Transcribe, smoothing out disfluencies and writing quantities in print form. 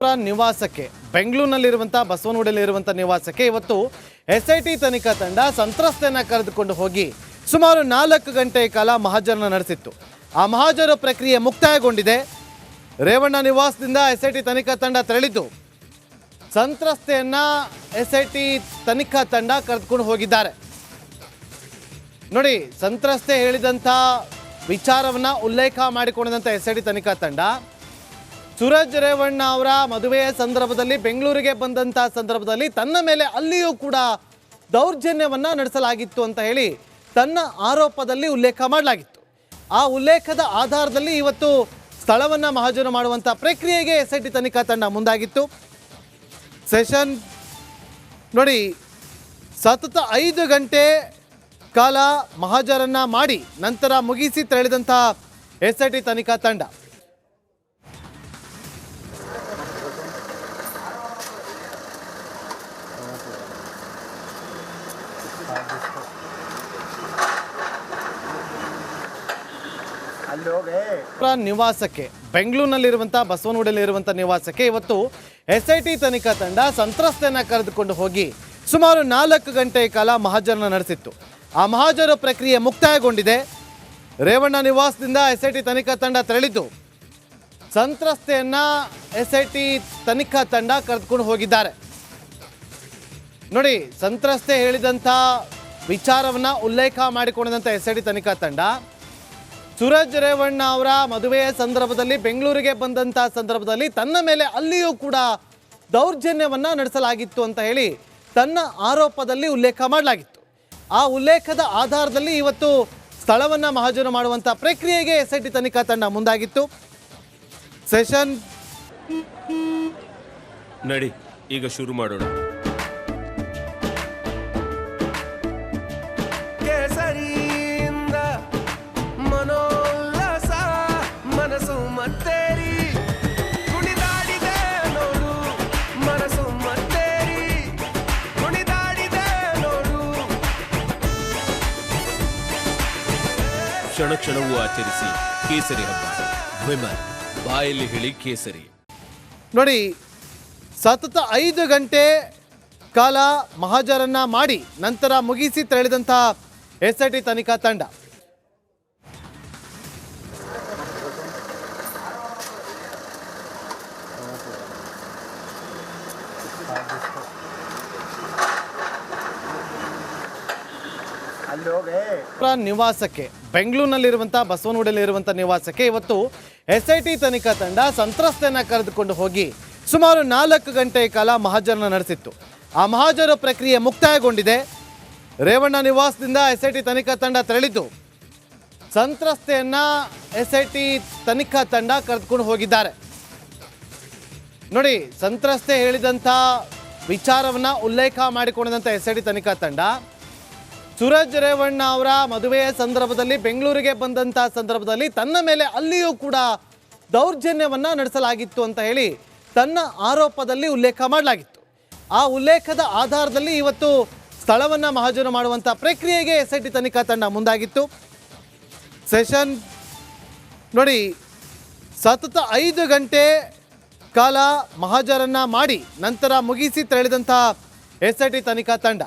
ನಿವಾಸಕ್ಕೆ ಬೆಂಗಳೂರಿನಲ್ಲಿರುವಂಥ ಬಸವನಗುಡಿಯಲ್ಲಿರುವಂಥ ನಿವಾಸಕ್ಕೆ ಇವತ್ತು ಎಸ್ಐಟಿ ತನಿಖಾ ತಂಡ ಸಂತ್ರಸ್ತೆಯನ್ನು ಕರೆದುಕೊಂಡು ಹೋಗಿ ಸುಮಾರು 4 ಗಂಟೆ ಕಾಲ ಮಹಾಜರನ್ನು ನಡೆಸಿತ್ತು. ಆ ಮಹಾಜರ ಪ್ರಕ್ರಿಯೆ ಮುಕ್ತಾಯಗೊಂಡಿದೆ. ರೇವಣ್ಣ ನಿವಾಸದಿಂದ ಎಸ್ಐಟಿ ತನಿಖಾ ತಂಡ ತೆರಳಿದ್ದು ಸಂತ್ರಸ್ತೆಯನ್ನು ಎಸ್ಐಟಿ ತನಿಖಾ ತಂಡ ಕರೆದುಕೊಂಡು ಹೋಗಿದ್ದಾರೆ. ನೋಡಿ, ಸಂತ್ರಸ್ತೆ ಹೇಳಿದಂಥ ವಿಚಾರವನ್ನು ಉಲ್ಲೇಖ ಮಾಡಿಕೊಂಡಂಥ ಎಸ್ಐಟಿ ತನಿಖಾ ತಂಡ ಸೂರಜ್ ರೇವಣ್ಣ ಅವರ ಮದುವೆಯ ಸಂದರ್ಭದಲ್ಲಿ ಬೆಂಗಳೂರಿಗೆ ಬಂದಂಥ ಸಂದರ್ಭದಲ್ಲಿ ತನ್ನ ಮೇಲೆ ಅಲ್ಲಿಯೂ ಕೂಡ ದೌರ್ಜನ್ಯವನ್ನು ನಡೆಸಲಾಗಿತ್ತು ಅಂತ ಹೇಳಿ ತನ್ನ ಆರೋಪದಲ್ಲಿ ಉಲ್ಲೇಖ ಮಾಡಲಾಗಿತ್ತು. ಆ ಉಲ್ಲೇಖದ ಆಧಾರದಲ್ಲಿ ಇವತ್ತು ಸ್ಥಳವನ್ನು ಮಹಾಜರು ಮಾಡುವಂಥ ಪ್ರಕ್ರಿಯೆಗೆ ಎಸ್ಐಟಿ ತನಿಖಾ ತಂಡ ಮುಂದಾಗಿತ್ತು. ಸೆಷನ್ ನೋಡಿ, ಸತತ 5 ಗಂಟೆ ಕಾಲ ಮಹಾಜರನ್ನ ಮಾಡಿ ನಂತರ ಮುಗಿಸಿ ತೆರಳಿದಂಥ ಎಸ್ಐಟಿ ತನಿಖಾ ತಂಡ ನಿವಾಸಕ್ಕೆ ಬೆಂಗಳೂರಿನಲ್ಲಿರುವಂಥ ಬಸವನಗುಡಿಯಲ್ಲಿರುವಂಥ ನಿವಾಸಕ್ಕೆ ಇವತ್ತು ಎಸ್ಐಟಿ ತನಿಖಾ ತಂಡ ಸಂತ್ರಸ್ತೆಯನ್ನು ಕರೆದುಕೊಂಡು ಹೋಗಿ ಸುಮಾರು 4 ಗಂಟೆ ಕಾಲ ಮಹಾಜರನ್ನು ನಡೆಸಿತ್ತು. ಆ ಮಹಾಜರ ಪ್ರಕ್ರಿಯೆ ಮುಕ್ತಾಯಗೊಂಡಿದೆ. ರೇವಣ್ಣ ನಿವಾಸದಿಂದ ಎಸ್ಐಟಿ ತನಿಖಾ ತಂಡ ತೆರಳಿದ್ದು ಸಂತ್ರಸ್ತೆಯನ್ನು ಎಸ್ಐಟಿ ತನಿಖಾ ತಂಡ ಕರೆದುಕೊಂಡು ಹೋಗಿದ್ದಾರೆ. ನೋಡಿ, ಸಂತ್ರಸ್ತೆ ಹೇಳಿದಂಥ ವಿಚಾರವನ್ನು ಉಲ್ಲೇಖ ಮಾಡಿಕೊಂಡಂಥ ಎಸ್ಐಟಿ ತನಿಖಾ ತಂಡ ಸೂರಜ್ ರೇವಣ್ಣ ಅವರ ಮದುವೆಯ ಸಂದರ್ಭದಲ್ಲಿ ಬೆಂಗಳೂರಿಗೆ ಬಂದಂಥ ಸಂದರ್ಭದಲ್ಲಿ ತನ್ನ ಮೇಲೆ ಅಲ್ಲಿಯೂ ಕೂಡ ದೌರ್ಜನ್ಯವನ್ನು ನಡೆಸಲಾಗಿತ್ತು ಅಂತ ಹೇಳಿ ತನ್ನ ಆರೋಪದಲ್ಲಿ ಉಲ್ಲೇಖ ಮಾಡಲಾಗಿತ್ತು. ಆ ಉಲ್ಲೇಖದ ಆಧಾರದಲ್ಲಿ ಇವತ್ತು ಸ್ಥಳವನ್ನು ಮಹಾಜರು ಮಾಡುವಂಥ ಪ್ರಕ್ರಿಯೆಗೆ ಎಸ್ಐಟಿ ತನಿಖಾ ತಂಡ ಮುಂದಾಗಿತ್ತು. ಸೆಷನ್ ನಡಿ, ಈಗ ಶುರು ಮಾಡೋಣ. ಮನೋಲ್ಲಾಸ ಮನಸ್ಸು ಮತ್ತೇರಿ ಕುಣಿದಾಡಿದೆ ನೋಡು, ಮನಸ್ಸು ಮತ್ತೇರಿ ಕುಣಿದಾಡಿದೆ ನೋಡು. ಕ್ಷಣ ಕ್ಷಣವೂ ಆಚರಿಸಿ ಕೇಸರಿ ಹಬ್ಬ. ವಿಮಲ್ ಬಾಯಲ್ಲಿ ಹೇಳಿ ಕೇಸರಿ. ನೋಡಿ, ಸತತ 5 ಗಂಟೆ ಕಾಲ ಮಹಾಜರನ್ನ ಮಾಡಿ ನಂತರ ಮುಗಿಸಿ ತೆರಳಿದಂಥ ಎಸ್ಐಟಿ ತನಿಖಾ ತಂಡ ನಿವಾಸಕ್ಕೆ ಬೆಂಗಳೂರಿನಲ್ಲಿರುವಂಥ ಬಸವನಗುಡಿಯಲ್ಲಿರುವಂಥ ನಿವಾಸಕ್ಕೆ ಇವತ್ತು ಎಸ್ಐಟಿ ತನಿಖಾ ತಂಡ ಸಂತ್ರಸ್ತೆಯನ್ನು ಕರೆದುಕೊಂಡು ಹೋಗಿ ಸುಮಾರು 4 ಗಂಟೆ ಕಾಲ ಮಹಾಜರನ್ನು ನಡೆಸಿತ್ತು. ಆ ಮಹಾಜರ ಪ್ರಕ್ರಿಯೆ ಮುಕ್ತಾಯಗೊಂಡಿದೆ. ರೇವಣ್ಣ ನಿವಾಸದಿಂದ ಎಸ್ಐಟಿ ತನಿಖಾ ತಂಡ ತೆರಳಿದ್ದು ಸಂತ್ರಸ್ತೆಯನ್ನು ಎಸ್ಐಟಿ ತನಿಖಾ ತಂಡ ಕರೆದುಕೊಂಡು ಹೋಗಿದ್ದಾರೆ. ನೋಡಿ, ಸಂತ್ರಸ್ತೆ ಹೇಳಿದಂಥ ವಿಚಾರವನ್ನು ಉಲ್ಲೇಖ ಮಾಡಿಕೊಂಡಂಥ ಎಸ್ಐಟಿ ತನಿಖಾ ತಂಡ ಸೂರಜ್ ರೇವಣ್ಣ ಅವರ ಮದುವೆಯ ಸಂದರ್ಭದಲ್ಲಿ ಬೆಂಗಳೂರಿಗೆ ಬಂದಂಥ ಸಂದರ್ಭದಲ್ಲಿ ತನ್ನ ಮೇಲೆ ಅಲ್ಲಿಯೂ ಕೂಡ ದೌರ್ಜನ್ಯವನ್ನು ನಡೆಸಲಾಗಿತ್ತು ಅಂತ ಹೇಳಿ ತನ್ನ ಆರೋಪದಲ್ಲಿ ಉಲ್ಲೇಖ ಮಾಡಲಾಗಿತ್ತು. ಆ ಉಲ್ಲೇಖದ ಆಧಾರದಲ್ಲಿ ಇವತ್ತು ಸ್ಥಳವನ್ನು ಮಹಾಜರು ಮಾಡುವಂಥ ಪ್ರಕ್ರಿಯೆಗೆ ಎಸ್ಐಟಿ ತನಿಖಾ ತಂಡ ಮುಂದಾಗಿತ್ತು. ಸೆಷನ್ ನೋಡಿ, ಸತತ 5 ಗಂಟೆ ಕಾಲ ಮಹಾಜರನ್ನ ಮಾಡಿ ನಂತರ ಮುಗಿಸಿ ತೆರಳಿದಂಥ ಎಸ್ಐಟಿ ತನಿಖಾ ತಂಡ